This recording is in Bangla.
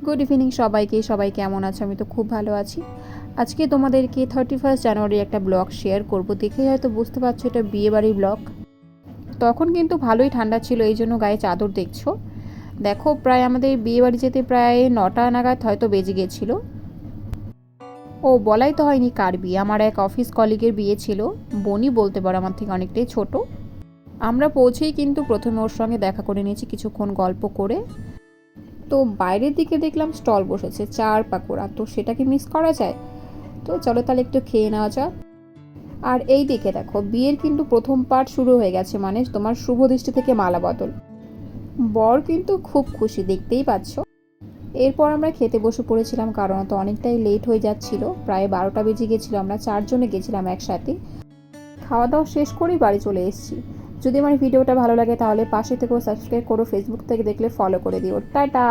গুড ইভিনিং সবাইকে। সবাই কেমন আছো? আমি তো খুব ভালো আছি। আজকে তোমাদেরকে 31 জানুয়ারি একটা ব্লগ শেয়ার করব। দেখেই হয়তো বুঝতে পারছো এটা বিয়েবাড়ির ব্লগ। তখন কিন্তু ভালোই ঠান্ডা ছিল, এই জন্য গায়ে চাদর দেখছো। দেখো প্রায় আমাদের বিয়েবাড়ি যেতে প্রায় 9টা নাগাদ হয়তো বেজে গেছিলো। ও বলাই তো হয়নি কার বিয়ে, আমার এক অফিস কলিগের বিয়ে ছিল। বোনই বলতে পারো, আমার থেকে অনেকটাই ছোট। আমরা পৌঁছেই কিন্তু প্রথমে ওর সঙ্গে দেখা করে নিয়েছি, কিছুক্ষণ গল্প করে। তো বাইরের দিকে দেখলাম স্টল বসেছে চা আর পাকোড়া, তো সেটা কি মিস করা যায়? তো চলো তাহলে একটু খেয়ে নেওয়া যাক। আর এই দিকে দেখো বিয়ের কিন্তু প্রথম পার্ট শুরু হয়ে গেছে, মানে তোমার শুভ দৃষ্টি থেকে মালা বদল। বর কিন্তু খুব খুশি, দেখতেই পাচ্ছ। এরপর আমরা খেতে বসে পড়েছিলাম, কারণ তো অনেকটাই লেট হয়ে যাচ্ছিল, প্রায় 12টা বেজে গেছিলো। আমরা 4 জনে গেছিলাম একসাথে। খাওয়া দাওয়া শেষ করেই বাড়ি চলে এসেছি। যদি আমার ভিডিওটা ভালো লাগে তাহলে পাশে থেকেও সাবস্ক্রাইব করো, ফেসবুক থেকে দেখলে ফলো করে দিও। টাটা।